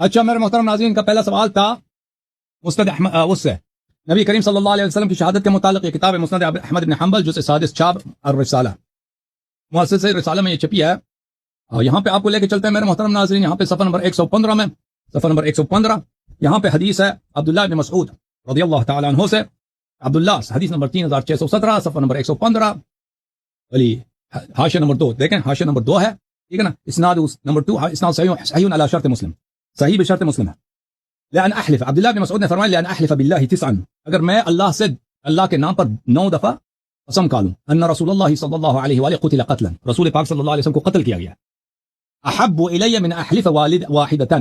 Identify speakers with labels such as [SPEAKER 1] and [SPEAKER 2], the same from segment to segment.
[SPEAKER 1] اچھا میرے محترم ناظرین، کا پہلا سوال تھا مسند احمد اس سے نبی کریم صلی اللہ علیہ وسلم کی شہادت کے متعلق یہ کتاب ہے مسند احمد بن حنبل جزء سادس چھاپ الرسالہ، مؤسسہ رسالہ میں یہ چھپی ہے. اور یہاں پہ آپ کو لے کے چلتے ہیں میرے محترم ناظرین. یہاں پہ صفحہ نمبر 115 میں، صفحہ نمبر 115 یہاں پہ حدیث ہے عبداللہ بن مسعود رضی اللہ تعالی عنہ سے. عبداللہ حدیث نمبر 3617 صفحہ نمبر 115 علی حاشیہ نمبر 2 دیکھیں، حاشیہ نمبر 2 ہے، ٹھیک ہے نا. اسناد نمبر 2 اسناد صحیح علی شرط مسلم، صحیح بشرط مسلم ہے. لأن احلف، عبداللہ بن مسعود نے فرمایا لأن احلف باللہ تسعا، اگر میں اللہ کے نام پر 9 دفعہ قسم کھا لوں ان رسول اللہ صلی اللہ علیہ وآلہ قتل قتلا، رسول پاک صلی اللہ علیہ وسلم کو قتل کیا گیا، احب الی من احلف واحدۃ،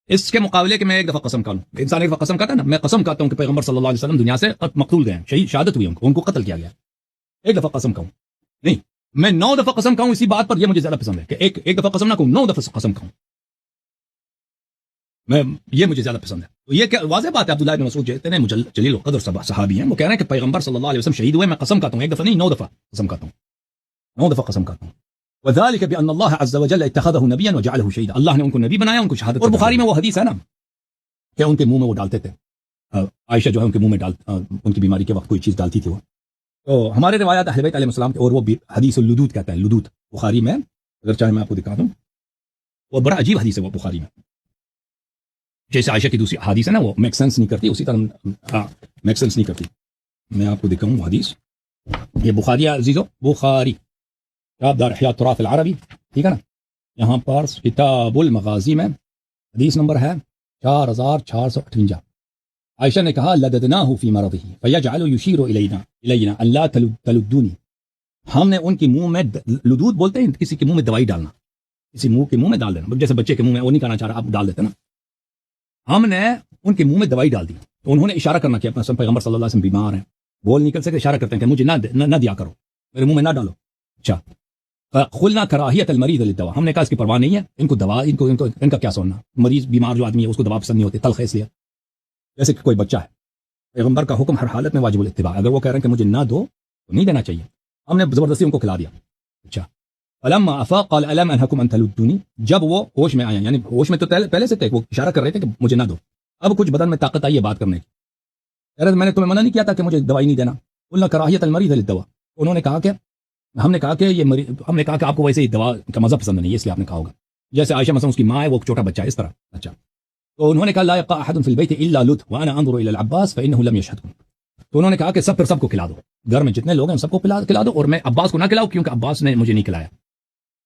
[SPEAKER 1] اس کے مقابلے کہ میں ایک دفعہ قسم کھا لوں. انسان ایک دفعہ قسم کھاتا ہے نا، میں قسم کھاتا ہوں کہ پیغمبر صلی اللہ علیہ وسلم دنیا سے مقتول گئے، شہید شہادت ہوئی، ان کو قتل کیا گیا. ایک دفعہ قسم کھاؤں نہیں، میں 9 دفعہ قسم کھاؤں، اسی بات پر یہ مجھے زیادہ پسند ہے کہ ایک دفعہ قسم نہ کھاؤں، 9 دفعہ قسم کھاؤں، یہ مجھے زیادہ پسند ہے. تو یہ کیا واضح بات ہے، عبداللہ بن مسعود جو اتنے جلیل القدر صحابی ہیں، وہ کہہ رہے ہیں کہ پیغمبر صلی اللہ علیہ وسلم شہید ہوئے، میں قسم کھاتا ہوں، ایک دفعہ نہیں 9 دفعہ قسم کھاتا ہوں، 9 دفعہ قسم کھاتا ہوں. وذلك بان الله عز وجل اتخذه نبيا وجعله شهيدا، اللہ نے ان کو نبی بنایا، ان کو شہادت. اور بخاری میں وہ حدیث ہے نا کہ ان کے منہ میں وہ ڈالتے تھے، عائشہ جو ہے ان کے منہ میں ان کی بیماری کے وقت کوئی چیز ڈالتی تھی وہ. تو ہمارے روایات اہل بیت علیہ السلام کے، اور وہ بھی حدیث اللدود کہتا ہے، لدود بخاری میں، اگر چاہے میں آپ کو دکھا دوں، وہ بڑا عجیب حدیث ہے وہ بخاری میں. جیسے عائشہ کی دوسری حدیث ہے نا، وہ میک سینس نہیں کرتی، اسی طرح میک سینس نہیں کرتی. میں آپ کو دکھاؤں وہ حدیث، یہ بخاری عزیزو، بخاری کتاب دار احیاء التراث العربی، ٹھیک ہے نا. یہاں پر کتاب المغازی میں حدیث نمبر ہے 4658. عائشہ نے کہا لددناہ فی مرضہ فیجعل یشیر الینا ان لا تلدونی، ہم نے ان کے منہ میں، لدود بولتے ہیں کسی کے منہ میں دوائی ڈالنا، کسی منہ کے منہ میں ڈال دینا، جیسے بچے کے منہ میں وہ نہیں کھانا چاہ رہا آپ ڈال دیتے نا، ہم نے ان کے منہ میں دوائی ڈال دی. تو انہوں نے اشارہ کرنا کہ اپنا پیغمبر صلی اللہ علیہ وسلم بیمار ہیں، بول نہیں کر سکتے، اشارہ کرتے ہیں کہ مجھے نہ دیا کرو، میرے منہ میں نہ ڈالو. اچھا قلنا کراہیت المریض للدواء، ہم نے کہا اس کی پرواہ نہیں ہے، ان کو دوا ان کا کیا سننا، مریض بیمار جو آدمی ہے اس کو دوا پسند نہیں ہوتی، تلخ اس لیے، جیسے کہ کوئی بچہ ہے. پیغمبر کا حکم ہر حالت میں واجب الاتباع، اگر وہ کہہ رہے ہیں کہ مجھے نہ دو تو نہیں دینا چاہیے، ہم نے زبردستی ان کو کھلا دیا. اچھا فلما افاق قال الم انهكم ان تلدوني، جب وہ ہوش میں آیا، یعنی ہوش میں تو پہلے سے تھے، وہ اشارہ کر رہے تھے کہ مجھے نہ دو، اب کچھ بدن میں طاقت آئی ہے بات کرنے کی. میں نے تمہیں منع نہیں کیا تھا کہ مجھے دوائی نہیں دینا. قلنا کراہیت المریض للدواء، انہوں نے کہا کہ ہم نے کہا کہ ہم نے کہا کہ آپ کو ویسے ہی دوا کا مزہ پسند نہیں ہے، اس لیے آپ نے کہا ہوگا، جیسے عائشہ مثلا اس کی ماں ہے، وہ چھوٹا بچہ ہے، اس طرح. اچھا تو انہوں نے کہا لا يبقى احد في البيت الا لد وانا انظر الى العباس فانه لم يشهدكم، تو انہوں نے کہا کہ سب کو کھلا دو، گھر میں جتنے لوگ ہیں سب کو کھلا دو، اور میں عباس کو نہ کھلاؤں کیونکہ عباس نے مجھے نہیں کھلایا.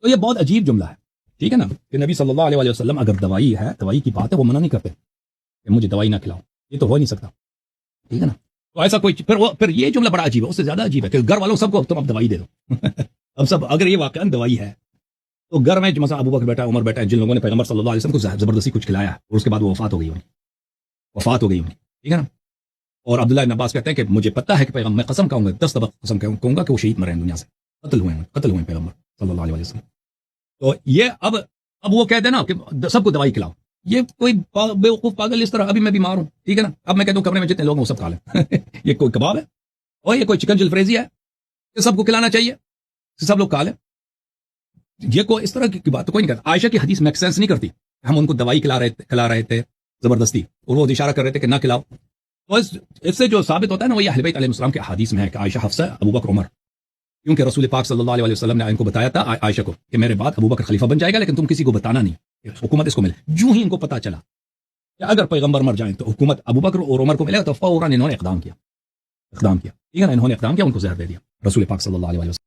[SPEAKER 1] تو یہ بہت عجیب جملہ ہے، ٹھیک ہے نا، کہ نبی صلی اللہ علیہ وسلم اگر دوائی ہے، دوائی کی بات ہے، وہ منع نہیں کرتے کہ مجھے دوائی نہ کھلاؤ، یہ تو ہو نہیں سکتا، ٹھیک ہے نا. تو ایسا کوئی پھر یہ جملہ بڑا عجیب ہے، اس سے زیادہ عجیب ہے کہ گھر والوں سب کو تم اب دوائی دے دو. اب سب اگر یہ واقعا دوائی ہے تو گھر میں مثلا ابو بکر بیٹا، عمر بیٹا، جن لوگوں نے پیغمبر صلی اللہ علیہ وسلم کو زبردستی کچھ کھلایا اور اس کے بعد وہ وفات ہو گئی انہیں، ٹھیک ہے نا. اور عبداللہ بن عباس کہتے ہیں کہ مجھے پتہ ہے کہ پیغمبر، میں قسم کہوں گا 10 دفعہ قسم کہوں گا کہ وہ شہید مرے ہیں دنیا سے، قتل ہوئے پیغمبر صلی اللہ علیہ وسلم. تو یہ اب وہ کہہ دینا کہ سب کو دوائی کھلاؤ، یہ کوئی بیوقوف پاگل اس طرح، ابھی میں بیمار ہوں، ٹھیک ہے نا، اب میں کہتا ہوں کمرے میں جتنے لوگ ہیں وہ سب کھا لیں. یہ کوئی کباب ہے اور یہ کوئی چکن جلفریزی ہے کہ سب کو کھلانا چاہیے، سب لوگ کھا لیں؟ یہ کوئی اس طرح کی بات تو کوئی نہیں کرتا. عائشہ کی حدیث میک سینس نہیں کرتی، ہم ان کو دوائی کھلا رہے تھے زبردستی، اور وہ اشارہ کر رہے تھے کہ نہ کھلاؤ. تو اس سے جو ثابت ہوتا ہے نا، وہ یہ اہل بیت علیہ السلام کے حدیث میں ہے کہ عائشہ، حفصہ، ابو بکر، عمر، کیونکہ رسول پاک صلی اللہ علیہ وسلم نے ان کو بتایا تھا عائشہ کو کہ میرے بعد ابو بکر خلیفہ بن جائے گا، لیکن تم کسی کو بتانا نہیں، حکومت اس کو ملے. جو ہی ان کو پتا چلا کہ اگر پیغمبر مر جائیں تو حکومت ابو بکر اور عمر کو ملے گا، تو فوراً انہوں نے اقدام کیا، ٹھیک ہے نا، انہوں نے اقدام کیا، ان کو زہر دے دیا رسول پاک صلی اللہ علیہ وسلم.